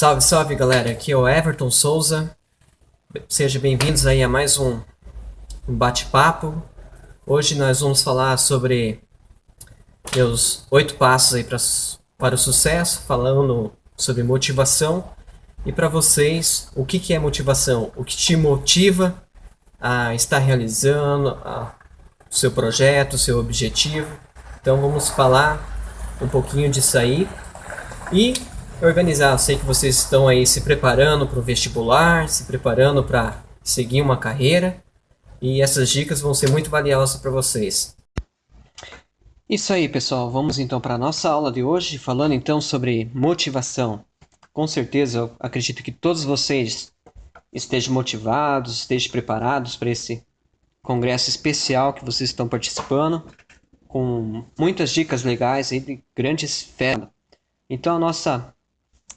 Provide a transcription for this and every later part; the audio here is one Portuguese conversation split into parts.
Salve, salve galera, aqui é o Everton Souza. Sejam bem-vindos aí a mais um bate-papo. Hoje nós vamos falar sobre meus 8 passos aí para o sucesso, falando sobre motivação. E para vocês, o que é motivação? O que te motiva a estar realizando o seu projeto, o seu objetivo? Então vamos falar um pouquinho disso aí. E organizar, eu sei que vocês estão aí se preparando para o vestibular, se preparando para seguir uma carreira, e essas dicas vão ser muito valiosas para vocês. Isso aí, pessoal. Vamos então para a nossa aula de hoje, falando então sobre motivação. Com certeza, eu acredito que todos vocês estejam motivados, estejam preparados para esse congresso especial que vocês estão participando, com muitas dicas legais e de grandes feras. Então,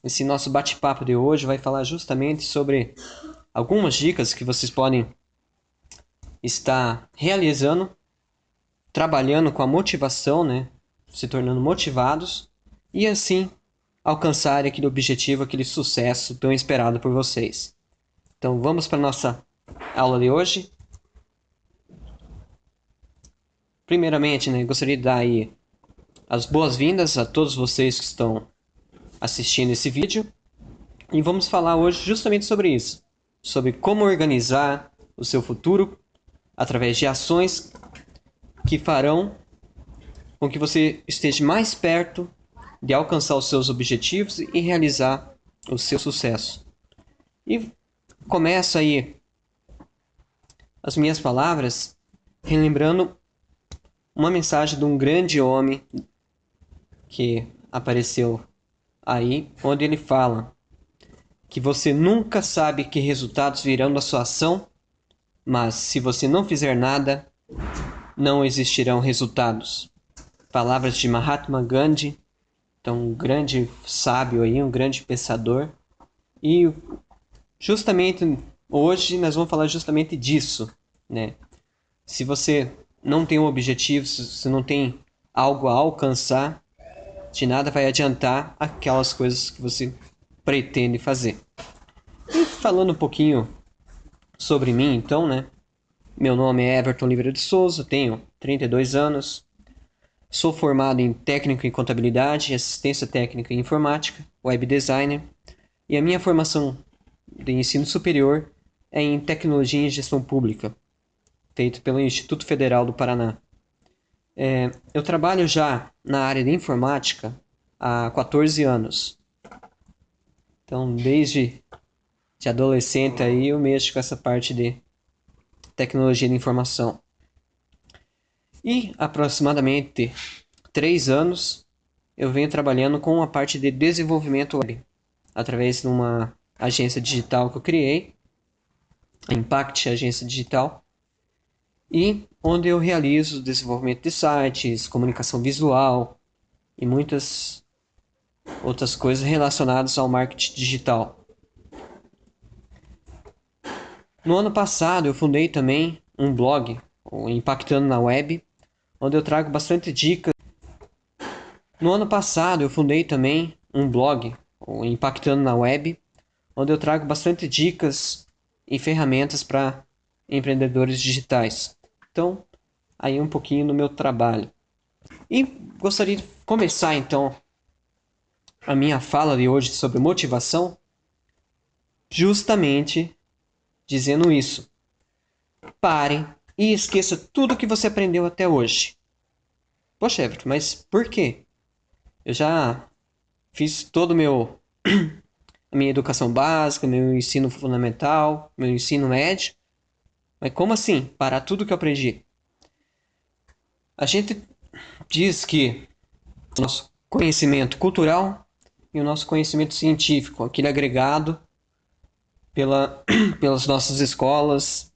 esse nosso bate-papo de hoje vai falar justamente sobre algumas dicas que vocês podem estar realizando, trabalhando com a motivação, né? Se tornando motivados e assim alcançar aquele objetivo, aquele sucesso tão esperado por vocês. Então vamos para a nossa aula de hoje. Primeiramente, né, gostaria de dar aí as boas-vindas a todos vocês que estão assistindo esse vídeo. E vamos falar hoje justamente sobre isso. Sobre como organizar o seu futuro através de ações que farão com que você esteja mais perto de alcançar os seus objetivos e realizar o seu sucesso. E começo aí as minhas palavras relembrando uma mensagem de um grande homem que apareceu aí, onde ele fala que você nunca sabe que resultados virão da sua ação, mas se você não fizer nada, não existirão resultados. Palavras de Mahatma Gandhi, então um grande sábio aí, um grande pensador. E justamente hoje nós vamos falar justamente disso, né? Se você não tem um objetivo, se você não tem algo a alcançar, de nada vai adiantar aquelas coisas que você pretende fazer. E falando um pouquinho sobre mim, então, né? Meu nome é Everton Oliveira de Souza, tenho 32 anos, sou formado em técnico em contabilidade, assistência técnica em informática, web designer, e a minha formação de ensino superior é em tecnologia e gestão pública, feito pelo Instituto Federal do Paraná. Eu trabalho já na área de informática há 14 anos. Então, desde de adolescente aí eu mexo com essa parte de tecnologia de informação. E aproximadamente 3 anos eu venho trabalhando com a parte de desenvolvimento web, através de uma agência digital que eu criei, a Impact Agência Digital, e onde eu realizo desenvolvimento de sites, comunicação visual e muitas outras coisas relacionadas ao marketing digital. No ano passado eu fundei também um blog, o Impactando na Web, onde eu trago bastante dicas. No ano passado eu fundei também um blog, o Impactando na Web, onde eu trago bastante dicas e ferramentas para empreendedores digitais. Então, aí um pouquinho do meu trabalho. E gostaria de começar então a minha fala de hoje sobre motivação, justamente dizendo isso. Pare e esqueça tudo que você aprendeu até hoje. Poxa, Everton, mas por quê? Eu já fiz todo o meu a minha educação básica, meu ensino fundamental, meu ensino médio. Mas como assim? Parar tudo que eu aprendi? A gente diz que o nosso conhecimento cultural e o nosso conhecimento científico, aquele agregado pelas nossas escolas,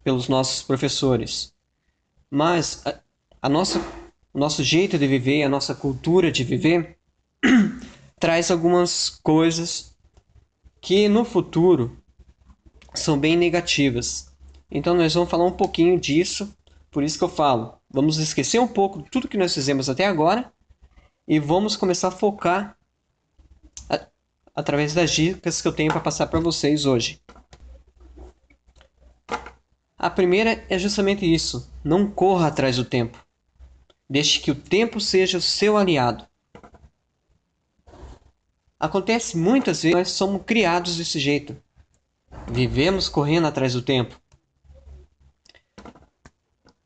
pelos nossos professores. Mas o nosso jeito de viver, a nossa cultura de viver, traz algumas coisas que no futuro são bem negativas. Então nós vamos falar um pouquinho disso, por isso que eu falo, vamos esquecer um pouco de tudo que nós fizemos até agora e vamos começar a focar através das dicas que eu tenho para passar para vocês hoje. A primeira é justamente isso: não corra atrás do tempo. Deixe que o tempo seja o seu aliado. Acontece muitas vezes que nós somos criados desse jeito. Vivemos correndo atrás do tempo.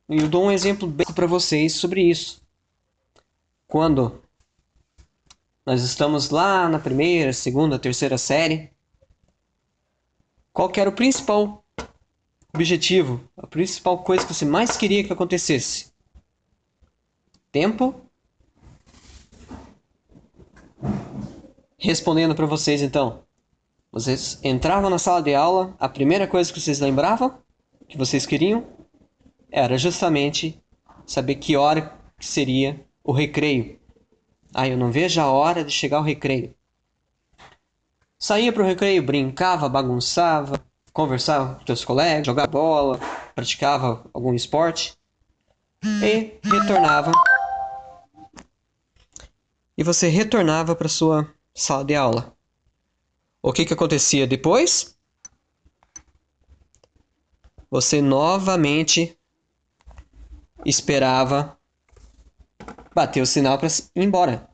E eu dou um exemplo bem para vocês sobre isso. Quando nós estamos lá na primeira, segunda, terceira série, qual que era o principal objetivo, a principal coisa que você mais queria que acontecesse? Tempo. Respondendo para vocês então, vocês entravam na sala de aula, a primeira coisa que vocês lembravam, que vocês queriam, era justamente saber que hora que seria o recreio. Eu não vejo a hora de chegar ao recreio. Saía para o recreio, brincava, bagunçava, conversava com seus colegas, jogava bola, praticava algum esporte e retornava. E você retornava para sua sala de aula. O que acontecia depois? Você novamente esperava bater o sinal para ir embora.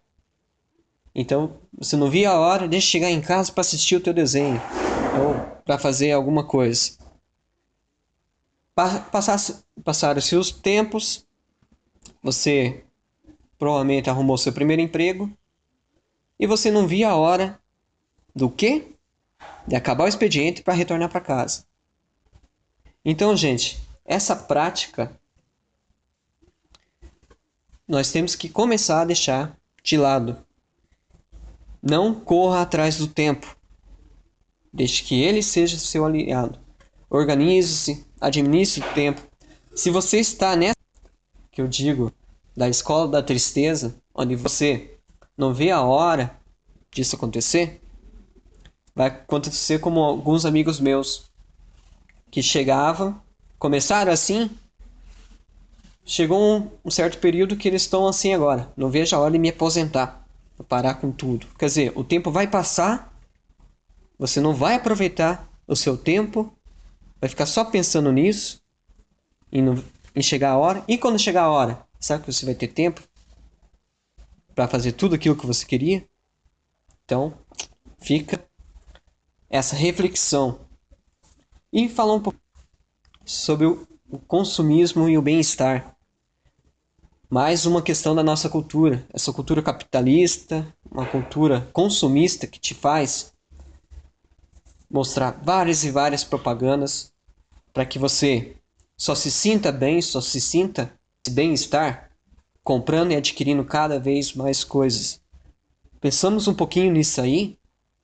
Então, você não via a hora de chegar em casa para assistir o teu desenho ou para fazer alguma coisa. Passaram-se os tempos, você provavelmente arrumou seu primeiro emprego e você não via a hora do quê? De acabar o expediente para retornar para casa. Então, gente, essa prática nós temos que começar a deixar de lado. Não corra atrás do tempo. Deixe que ele seja seu aliado. Organize-se, administre o tempo. Se você está nessa que eu digo da escola da tristeza, onde você não vê a hora disso acontecer, vai acontecer como alguns amigos meus que chegavam, começaram assim, chegou um certo período que eles estão assim agora. Não vejo a hora de me aposentar, para parar com tudo. Quer dizer, o tempo vai passar, você não vai aproveitar o seu tempo, vai ficar só pensando nisso, em chegar a hora. E quando chegar a hora, sabe que você vai ter tempo para fazer tudo aquilo que você queria? Então, fica essa reflexão. E falar um pouco sobre o consumismo e o bem-estar. Mais uma questão da nossa cultura. Essa cultura capitalista, uma cultura consumista que te faz mostrar várias e várias propagandas para que você só se sinta bem, só se sinta bem-estar comprando e adquirindo cada vez mais coisas. Pensamos um pouquinho nisso aí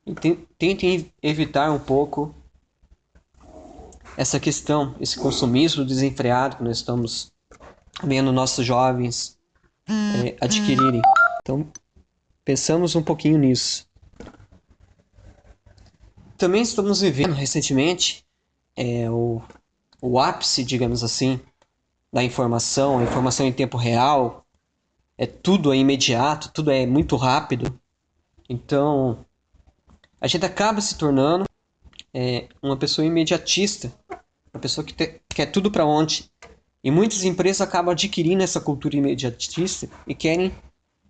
e tentem evitar um pouco essa questão, esse consumismo desenfreado que nós estamos vendo nossos jovens adquirirem. Então, pensamos um pouquinho nisso. Também estamos vivendo recentemente o ápice, digamos assim, da informação, a informação em tempo real. Tudo é imediato, tudo é muito rápido. Então, a gente acaba se tornando uma pessoa imediatista, uma pessoa que quer tudo para ontem. E muitas empresas acabam adquirindo essa cultura imediatista e querem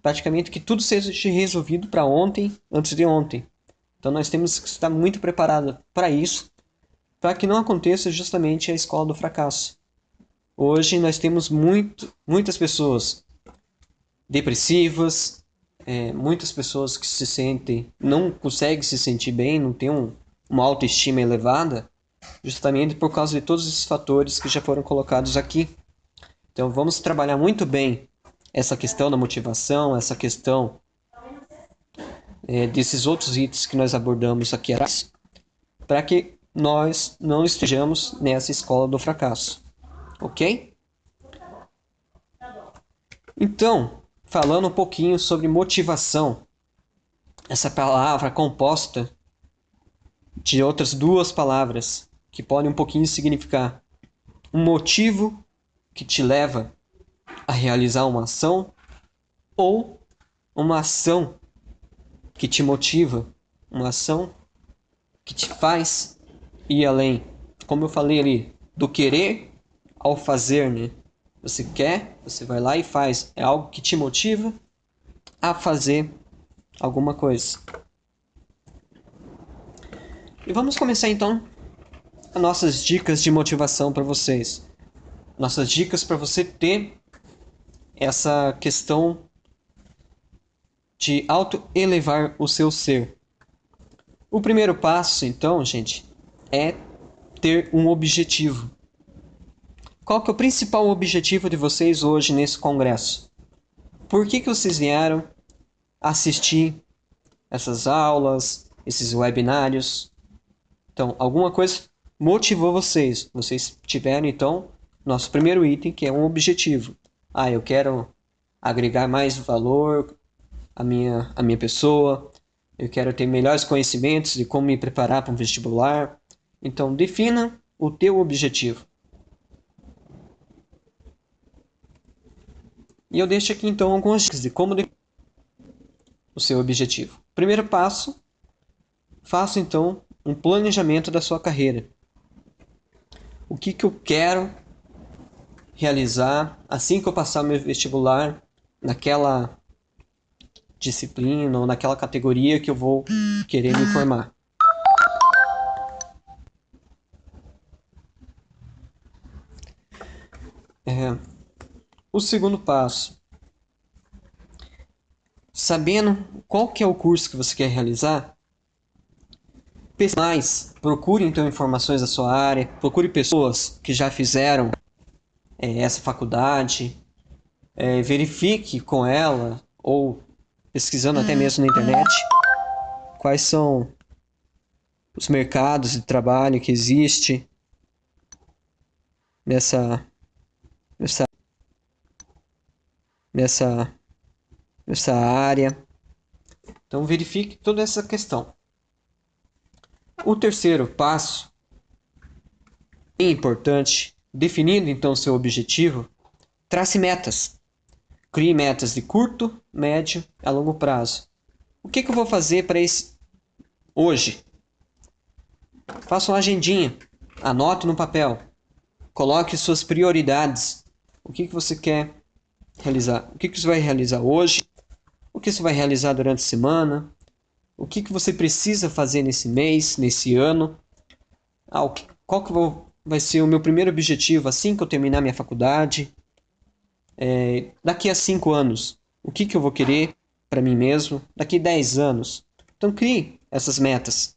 praticamente que tudo seja resolvido para ontem, antes de ontem. Então nós temos que estar muito preparados para isso, para que não aconteça justamente a escola do fracasso. Hoje nós temos muitas pessoas depressivas, muitas pessoas que não conseguem se sentir bem, não têm uma autoestima elevada, justamente por causa de todos esses fatores que já foram colocados aqui. Então vamos trabalhar muito bem essa questão da motivação, essa questão desses outros itens que nós abordamos aqui atrás, para que nós não estejamos nessa escola do fracasso. Ok? Então, falando um pouquinho sobre motivação, essa palavra composta de outras duas palavras que podem um pouquinho significar um motivo que te leva a realizar uma ação ou uma ação que te motiva uma ação que te faz ir além. Como eu falei ali, do querer ao fazer, né? Você quer, você vai lá e faz. É algo que te motiva a fazer alguma coisa. E vamos começar então as nossas dicas de motivação para vocês. Nossas dicas para você ter essa questão de auto-elevar o seu ser. O primeiro passo, então, gente, é ter um objetivo. Qual que é o principal objetivo de vocês hoje nesse congresso? Por que vocês vieram assistir essas aulas, esses webinários? Então, alguma coisa motivou vocês. Vocês tiveram, então, nosso primeiro item, que é um objetivo. Eu quero agregar mais valor à minha pessoa. Eu quero ter melhores conhecimentos de como me preparar para um vestibular. Então, defina o teu objetivo. E eu deixo aqui, então, algumas dicas de como definir o seu objetivo. Primeiro passo, faça, então, um planejamento da sua carreira. O que eu quero realizar assim que eu passar meu vestibular, naquela disciplina ou naquela categoria que eu vou querer me formar. O segundo passo, sabendo qual que é o curso que você quer realizar, pesquise mais, procure então informações da sua área, procure pessoas que já fizeram essa faculdade, verifique com ela ou pesquisando até mesmo na internet quais são os mercados de trabalho que existe nessa área. Então verifique toda essa questão. O terceiro passo, bem importante, definindo então seu objetivo, trace metas. Crie metas de curto, médio e a longo prazo. O que eu vou fazer para esse hoje? Faça uma agendinha, anote no papel, coloque suas prioridades. O que você quer realizar? O que você vai realizar hoje? O que você vai realizar durante a semana? O que você precisa fazer nesse mês, nesse ano? Qual que vai ser o meu primeiro objetivo assim que eu terminar minha faculdade? Daqui a 5 anos, o que eu vou querer para mim mesmo? Daqui a 10 anos. Então crie essas metas.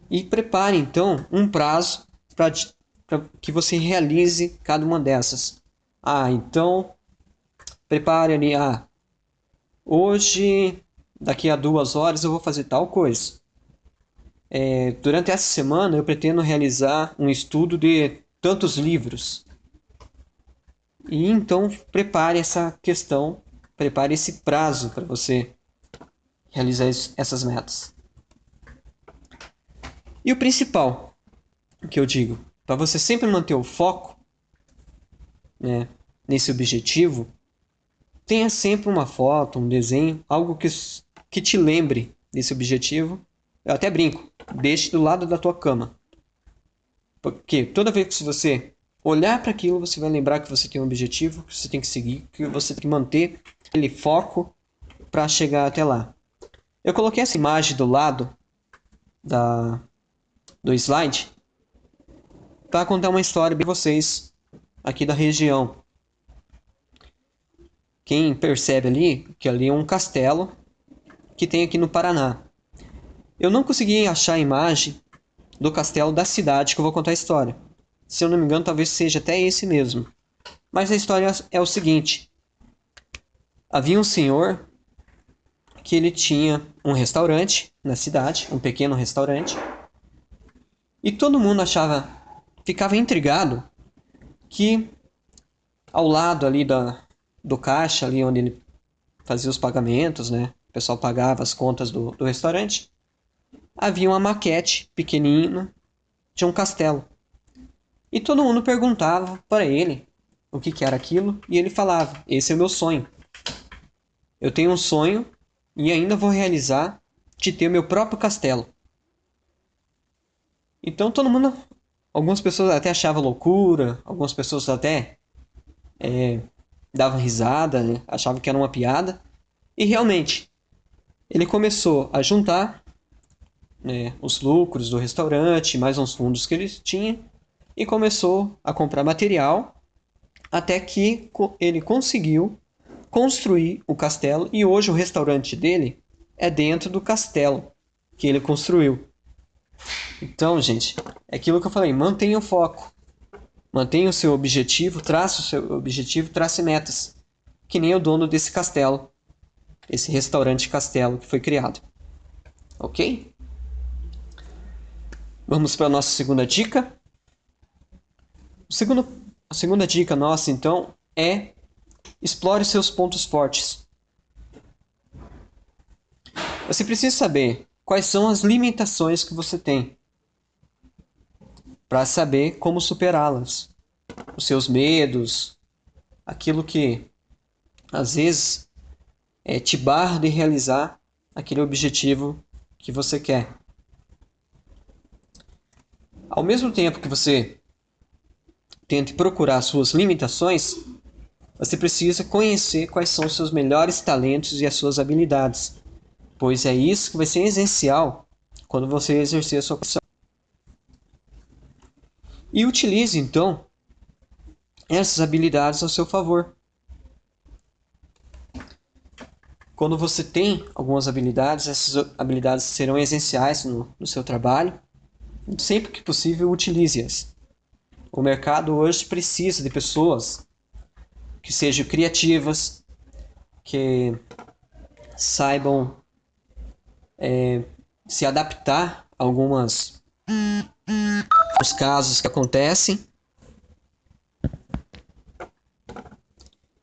E prepare então um prazo para que você realize cada uma dessas. Então prepare ali, hoje, daqui a 2 horas eu vou fazer tal coisa. Durante essa semana eu pretendo realizar um estudo de tantos livros. E então prepare essa questão, prepare esse prazo para você realizar essas metas. E o principal que eu digo, para você sempre manter o foco, né, nesse objetivo, tenha sempre uma foto, um desenho, algo que te lembre desse objetivo. Eu até brinco, deixe do lado da tua cama. Porque toda vez que você olhar para aquilo, você vai lembrar que você tem um objetivo, que você tem que seguir, que você tem que manter aquele foco para chegar até lá. Eu coloquei essa imagem do lado do slide para contar uma história para vocês aqui da região. Quem percebe ali que ali é um castelo que tem aqui no Paraná. Eu não consegui achar a imagem do castelo da cidade que eu vou contar a história. Se eu não me engano, talvez seja até esse mesmo. Mas a história é o seguinte. Havia um senhor que ele tinha um restaurante na cidade, um pequeno restaurante. E todo mundo ficava intrigado que ao lado ali do caixa, ali onde ele fazia os pagamentos, né? O pessoal pagava as contas do restaurante. Havia uma maquete pequenina de um castelo. E todo mundo perguntava para ele o que era aquilo, e ele falava: esse é o meu sonho. eu tenho um sonho e ainda vou realizar de ter o meu próprio castelo. Então todo mundo, algumas pessoas até achavam loucura, algumas pessoas até davam risada, né? Achavam que era uma piada. E realmente, ele começou a juntar, né, os lucros do restaurante, mais uns fundos que ele tinha, e começou a comprar material, até que ele conseguiu construir o castelo, e hoje o restaurante dele é dentro do castelo que ele construiu. Então, gente, é aquilo que eu falei, mantenha o foco, mantenha o seu objetivo, trace o seu objetivo, trace metas, que nem o dono desse castelo, esse restaurante castelo que foi criado. Ok? Vamos para a nossa segunda dica. A segunda dica nossa, então, é explore seus pontos fortes. Você precisa saber quais são as limitações que você tem para saber como superá-las. Os seus medos, aquilo que às vezes te barra de realizar aquele objetivo que você quer. Ao mesmo tempo que você tente procurar suas limitações, você precisa conhecer quais são os seus melhores talentos e as suas habilidades, pois é isso que vai ser essencial quando você exercer a sua profissão. E utilize, então, essas habilidades ao seu favor. Quando você tem algumas habilidades, essas habilidades serão essenciais no seu trabalho. Sempre que possível, utilize-as. O mercado hoje precisa de pessoas que sejam criativas, que saibam se adaptar a alguns casos que acontecem.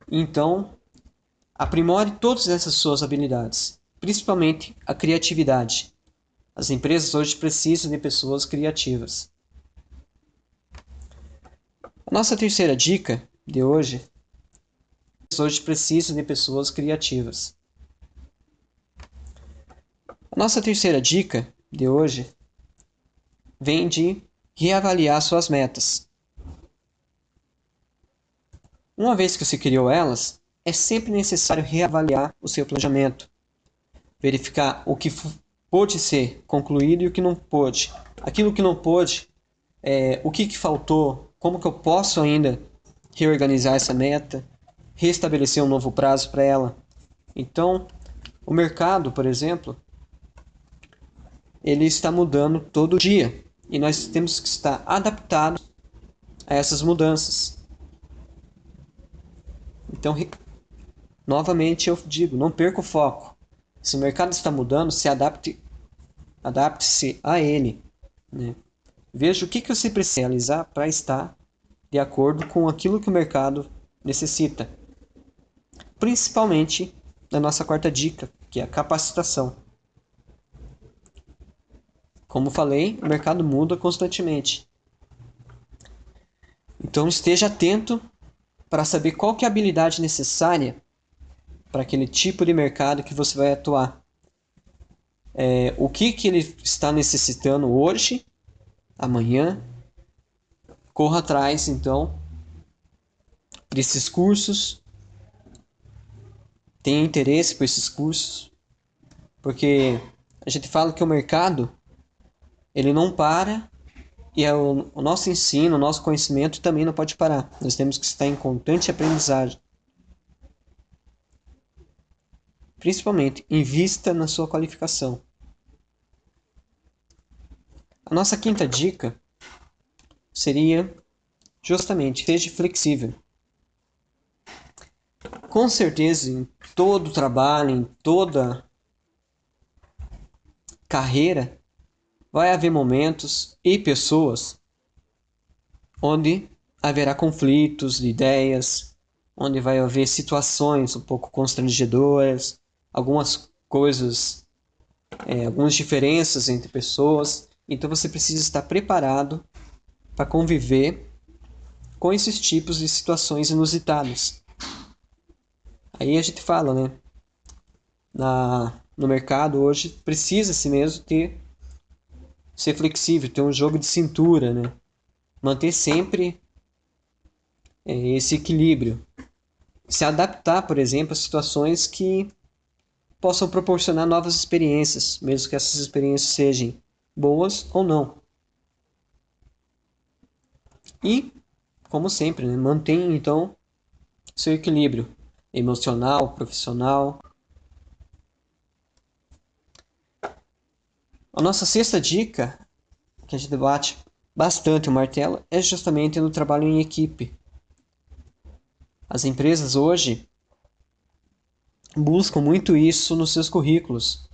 Então, aprimore todas essas suas habilidades, principalmente a criatividade. As empresas hoje precisam de pessoas criativas. A nossa terceira dica de hoje precisa de pessoas criativas. A nossa terceira dica de hoje vem de reavaliar suas metas. Uma vez que você criou elas, é sempre necessário reavaliar o seu planejamento, verificar o que pôde ser concluído e o que não pôde. Aquilo que não pôde, o que faltou, como que eu posso ainda reorganizar essa meta, restabelecer um novo prazo para ela. Então, o mercado, por exemplo, ele está mudando todo dia e nós temos que estar adaptados a essas mudanças. Então, novamente eu digo, não perca o foco. Se o mercado está mudando, adapte-se a ele, né? Veja o que você precisa realizar para estar de acordo com aquilo que o mercado necessita. Principalmente na nossa quarta dica, que é a capacitação. Como falei, o mercado muda constantemente. Então esteja atento para saber qual que é a habilidade necessária para aquele tipo de mercado que você vai atuar. O que ele está necessitando hoje, amanhã. Corra atrás, então, desses cursos. Tenha interesse por esses cursos. Porque a gente fala que o mercado, ele não para, e o nosso ensino, o nosso conhecimento também não pode parar. Nós temos que estar em constante aprendizagem. Principalmente, invista na sua qualificação. A nossa quinta dica seria justamente, seja flexível. Com certeza, em todo trabalho, em toda carreira, vai haver momentos e pessoas onde haverá conflitos de ideias, onde vai haver situações um pouco constrangedoras, algumas coisas, algumas diferenças entre pessoas. Então você precisa estar preparado para conviver com esses tipos de situações inusitadas. Aí a gente fala, né? no mercado hoje precisa-se mesmo ser flexível, ter um jogo de cintura, né? Manter sempre esse equilíbrio. Se adaptar, por exemplo, a situações que possam proporcionar novas experiências, mesmo que essas experiências sejam boas ou não. E, como sempre, né, mantenha então seu equilíbrio emocional, profissional. A nossa sexta dica, que a gente debate bastante o martelo, é justamente no trabalho em equipe. As empresas hoje buscam muito isso nos seus currículos.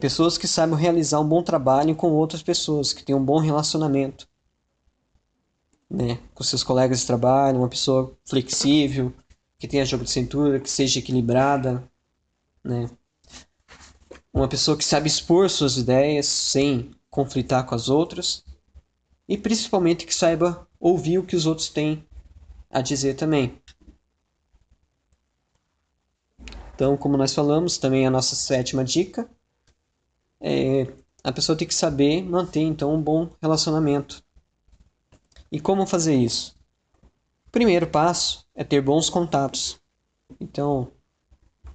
Pessoas que saibam realizar um bom trabalho com outras pessoas, que tenham um bom relacionamento, né, com seus colegas de trabalho, uma pessoa flexível, que tenha jogo de cintura, que seja equilibrada, né, uma pessoa que sabe expor suas ideias sem conflitar com as outras e principalmente que saiba ouvir o que os outros têm a dizer também. Então, como nós falamos, também a nossa sétima dica a pessoa tem que saber manter então um bom relacionamento. E como fazer isso? O primeiro passo é ter bons contatos. Então,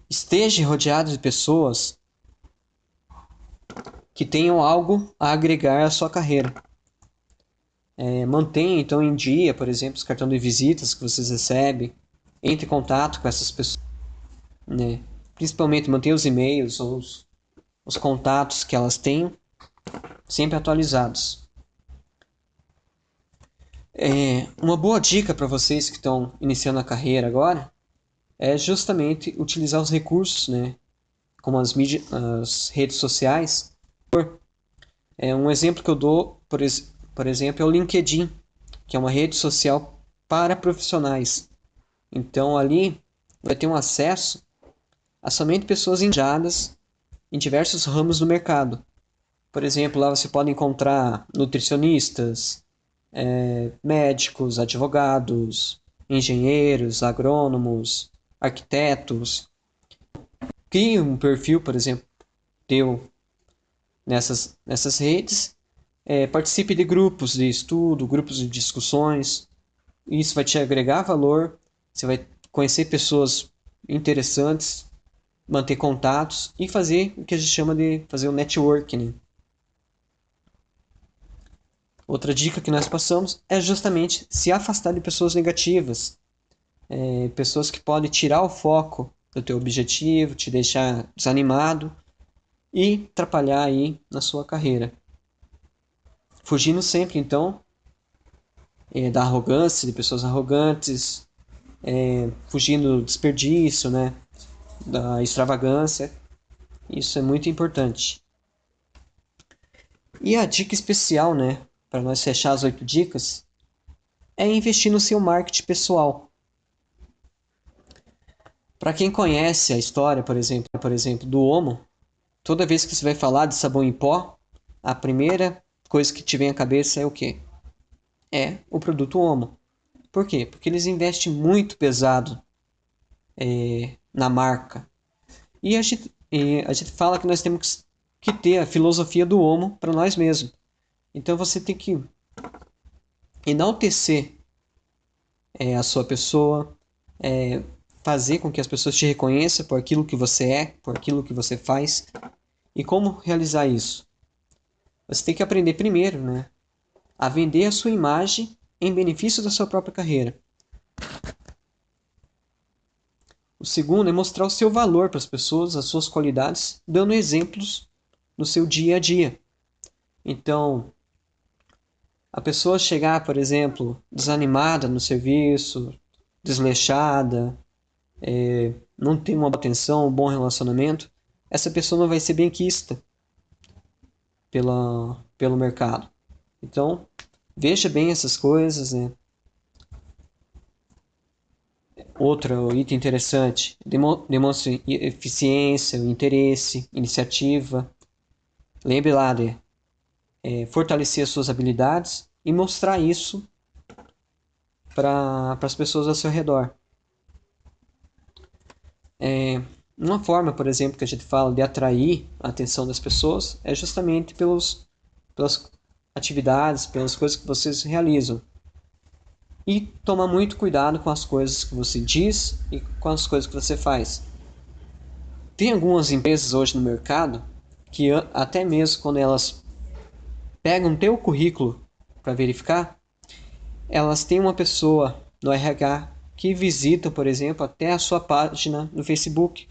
esteja rodeado de pessoas que tenham algo a agregar à sua carreira. Mantenha então em dia, por exemplo, os cartões de visitas que vocês recebem. Entre em contato com essas pessoas, né? Principalmente mantenha os e-mails ou os contatos que elas tenham sempre atualizados. Uma boa dica para vocês que estão iniciando a carreira agora é justamente utilizar os recursos, né? Como as redes sociais. Um exemplo que eu dou, por exemplo, é o LinkedIn, que é uma rede social para profissionais. Então ali vai ter um acesso a somente pessoas engajadas em diversos ramos do mercado. Por exemplo, lá você pode encontrar nutricionistas, médicos, advogados, engenheiros, agrônomos, arquitetos. Crie um perfil, por exemplo, teu nessas redes. Participe de grupos de estudo, grupos de discussões. Isso vai te agregar valor. Você vai conhecer pessoas interessantes, manter contatos e fazer o que a gente chama de fazer o networking, né? Outra dica que nós passamos é justamente se afastar de pessoas negativas, pessoas que podem tirar o foco do teu objetivo, te deixar desanimado e atrapalhar aí na sua carreira. Fugindo sempre, então, da arrogância, de pessoas arrogantes, fugindo do desperdício, né, da extravagância. Isso é muito importante. E a dica especial, né, para nós fechar as 8 dicas, é investir no seu marketing pessoal. Para quem conhece a história, por exemplo, do Omo, toda vez que você vai falar de sabão em pó, a primeira coisa que te vem à cabeça é o quê? É o produto Omo. Por quê? Porque eles investem muito pesado na marca. E a gente fala que nós temos que ter a filosofia do Omo para nós mesmos. Então você tem que enaltecer a sua pessoa, fazer com que as pessoas te reconheçam por aquilo que você é, por aquilo que você faz. E como realizar isso? Você tem que aprender primeiro, né, a vender a sua imagem em benefício da sua própria carreira. O segundo é mostrar o seu valor para as pessoas, as suas qualidades, dando exemplos no seu dia a dia. Então, a pessoa chegar, por exemplo, desanimada no serviço, desleixada, não tem uma boa atenção, um bom relacionamento, essa pessoa não vai ser benquista pelo mercado. Então, veja bem essas coisas, né? Outro item interessante, demonstre eficiência, interesse, iniciativa. Lembre lá de fortalecer as suas habilidades e mostrar isso para as pessoas ao seu redor. Uma forma, por exemplo, que a gente fala de atrair a atenção das pessoas é justamente pelas atividades, pelas coisas que vocês realizam. E toma muito cuidado com as coisas que você diz e com as coisas que você faz. Tem algumas empresas hoje no mercado que até mesmo quando elas pegam teu currículo para verificar, elas têm uma pessoa no RH que visita, por exemplo, até a sua página no Facebook,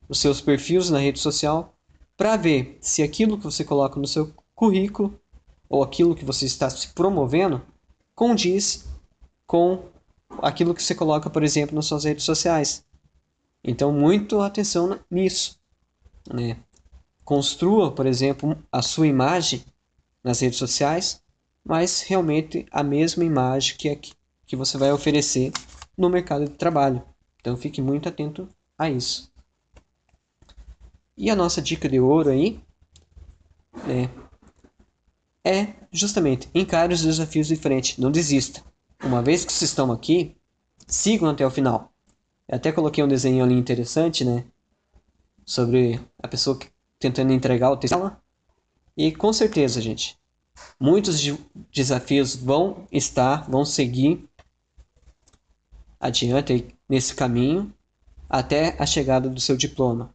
os seus perfis na rede social, para ver se aquilo que você coloca no seu currículo ou aquilo que você está se promovendo condiz com aquilo que você coloca, por exemplo, nas suas redes sociais. Então, muito atenção nisso, né? Construa, por exemplo, a sua imagem nas redes sociais, mas realmente a mesma imagem que você vai oferecer no mercado de trabalho. Então, fique muito atento a isso. E a nossa dica de ouro aí, né, é justamente encare os desafios de frente, não desista. Uma vez que vocês estão aqui, sigam até o final. Eu até coloquei um desenho ali interessante, né? Sobre a pessoa tentando entregar o texto. E com certeza, gente, muitos desafios vão seguir adiante nesse caminho até a chegada do seu diploma.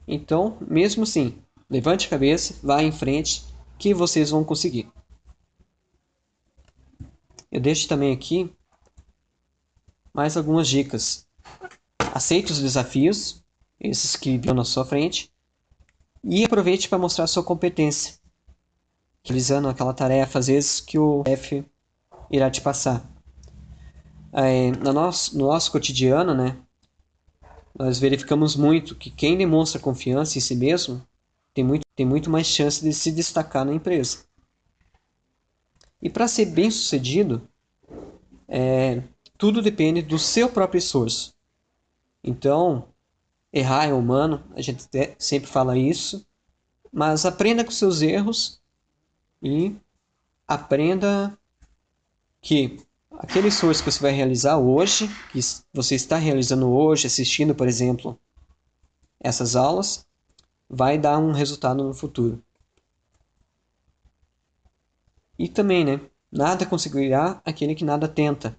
Então, mesmo assim, levante a cabeça, vá em frente, que vocês vão conseguir. Eu deixo também aqui mais algumas dicas. Aceite os desafios, esses que viram na sua frente, e aproveite para mostrar sua competência, realizando aquela tarefa, às vezes, que o chefe irá te passar. No nosso cotidiano, né, nós verificamos muito que quem demonstra confiança em si mesmo tem muito mais chance de se destacar na empresa. E para ser bem sucedido, tudo depende do seu próprio esforço. Então, errar é humano, a gente sempre fala isso, mas aprenda com seus erros e aprenda que aquele esforço que você vai realizar hoje, que você está realizando hoje, assistindo, por exemplo, essas aulas, vai dar um resultado no futuro. E também, né? Nada conseguirá aquele que nada tenta.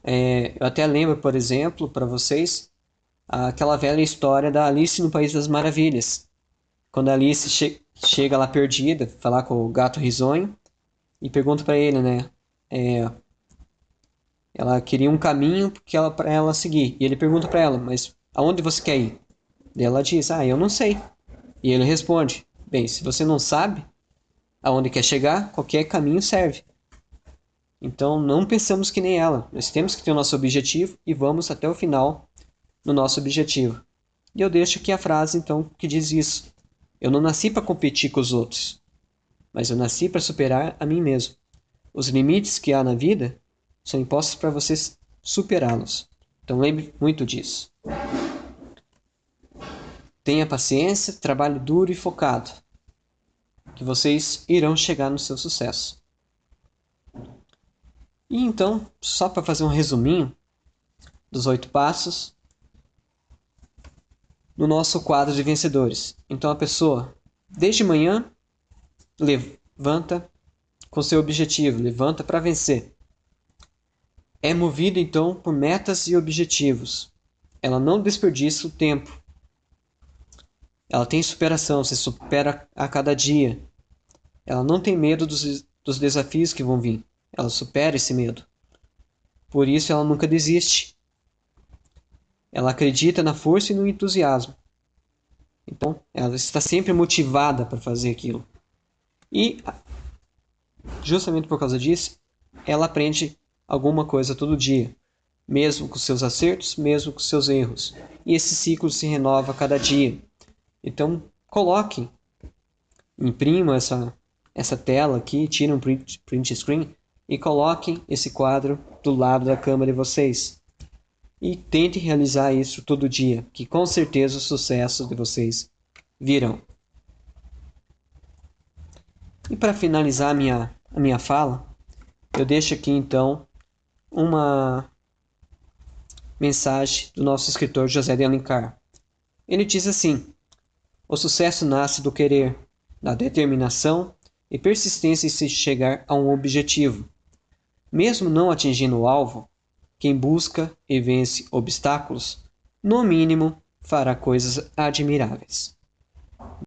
Eu até lembro, por exemplo, para vocês, aquela velha história da Alice no País das Maravilhas. Quando a Alice chega lá perdida, falar com o gato risonho, e pergunta para ele, né? Ela queria um caminho para ela seguir. E ele pergunta para ela, mas aonde você quer ir? E ela diz, eu não sei. E ele responde, bem, se você não sabe aonde quer chegar, qualquer caminho serve. Então não pensamos que nem ela. Nós temos que ter o nosso objetivo e vamos até o final no nosso objetivo. E eu deixo aqui a frase, então, que diz isso. Eu não nasci para competir com os outros, mas eu nasci para superar a mim mesmo. Os limites que há na vida são impostos para vocês superá-los. Então lembre muito disso. Tenha paciência, trabalhe duro e focado, que vocês irão chegar no seu sucesso. E então, só para fazer um resuminho dos 8 passos, no nosso quadro de vencedores. Então a pessoa, desde manhã, levanta com seu objetivo, levanta para vencer. É movida então por metas e objetivos. Ela não desperdiça o tempo. Ela tem superação, se supera a cada dia. Ela não tem medo dos desafios que vão vir. Ela supera esse medo. Por isso ela nunca desiste. Ela acredita na força e no entusiasmo. Então, ela está sempre motivada para fazer aquilo. E, justamente por causa disso, ela aprende alguma coisa todo dia. Mesmo com seus acertos, mesmo com seus erros. E esse ciclo se renova a cada dia. Então, coloque, imprima essa tela aqui, tire um print screen e coloquem esse quadro do lado da cama de vocês. E tente realizar isso todo dia, que com certeza os sucessos de vocês virão. E para finalizar a minha fala, eu deixo aqui então mensagem do nosso escritor José de Alencar. Ele diz assim: o sucesso nasce do querer, da determinação e persistência em se chegar a um objetivo. Mesmo não atingindo o alvo, quem busca e vence obstáculos, no mínimo, fará coisas admiráveis.